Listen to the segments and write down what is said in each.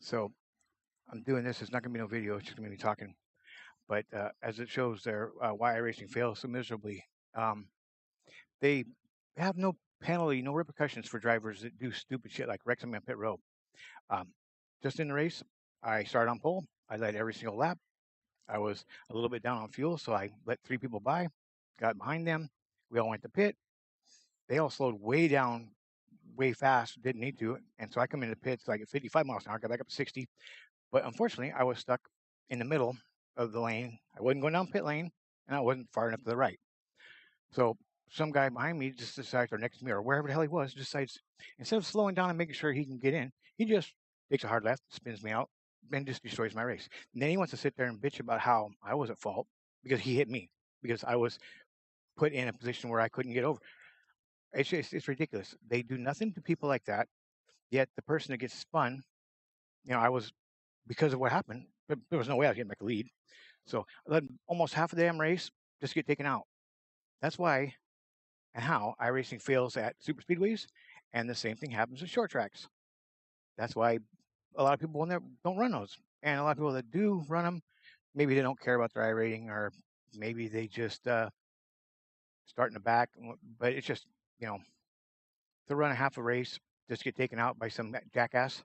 So I'm doing this. It's not going to be no video. It's just going to be me talking. But as it shows there, why iRacing fails so miserably. Um, they have no penalty, no repercussions for drivers that do stupid shit like wreck something on pit road. Um, just in the race, I started on pole. I led every single lap. I was a little bit down on fuel, so I let 3 people by, got behind them. We all went to pit. They all slowed way down, way fast, didn't need to. And so I come into pits like at 55 miles an hour, got back up to 60. But unfortunately, I was stuck in the middle of the lane. I wasn't going down pit lane, and I wasn't far enough to the right. So some guy behind me just decides, or next to me, or wherever the hell he was, decides instead of slowing down and making sure he can get in, he just takes a hard left, spins me out, and just destroys my race. And then he wants to sit there and bitch about how I was at fault because he hit me because I was put in a position where I couldn't get over. It's ridiculous. They do nothing to people like that. Yet the person that gets spun, I was because of what happened. There was no way I was getting back a lead. So I led almost half of the damn race just to get taken out. That's why and how iRacing fails at super speedways, and the same thing happens with short tracks. That's why a lot of people don't run those, and a lot of people that do run them, maybe they don't care about their iRating, or maybe they just start in the back. But it's just to run a half a race, just get taken out by some jackass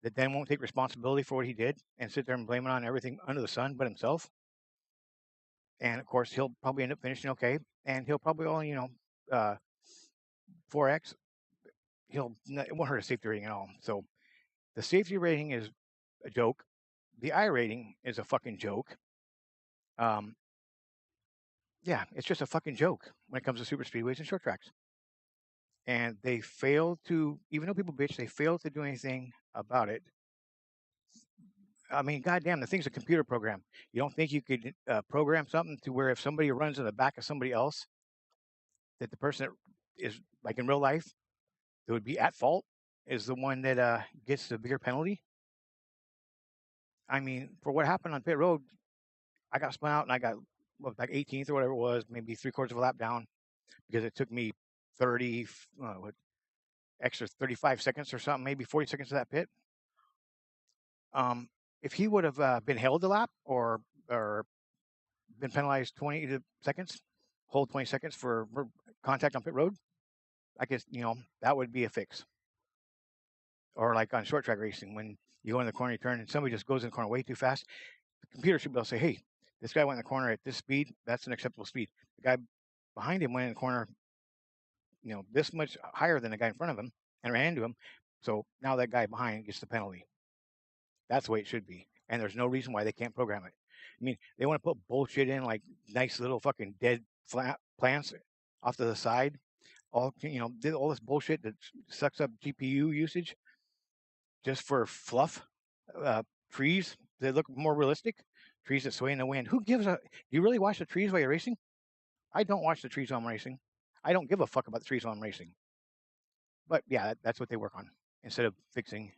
that then won't take responsibility for what he did and sit there and blame it on everything under the sun but himself. And of course, he'll probably end up finishing okay, and he'll probably only 4x. It won't hurt his safety rating at all. So the safety rating is a joke. The I rating is a fucking joke. Yeah, it's just a fucking joke when it comes to super speedways and short tracks. And they fail to, even though people bitch, they fail to do anything about it. I mean, goddamn, the thing's a computer program. You don't think you could program something to where if somebody runs in the back of somebody else, that the person that is like in real life that would be at fault is the one that gets the bigger penalty? I mean, for what happened on pit road, I got spun out and I got like 18th or whatever it was, maybe 3/4 of a lap down because it took me 30, extra 35 seconds or something, maybe 40 seconds to that pit. If he would have been held a lap or been penalized 20 seconds, hold 20 seconds for contact on pit road, I guess, that would be a fix. Or like on short track racing, when you go in the corner, you turn, and somebody just goes in the corner way too fast, the computer should be able to say, hey, this guy went in the corner at this speed, that's an acceptable speed. The guy behind him went in the corner, this much higher than the guy in front of him and ran into him. So now that guy behind gets the penalty. That's the way it should be. And there's no reason why they can't program it. I mean, they want to put bullshit in like nice little fucking dead plants off to the side. All this bullshit that sucks up GPU usage just for fluff. Trees that look more realistic. Trees that sway in the wind. Who gives a? Do you really watch the trees while you're racing? I don't watch the trees while I'm racing. I don't give a fuck about the trees while I'm racing. But yeah, that's what they work on instead of fixing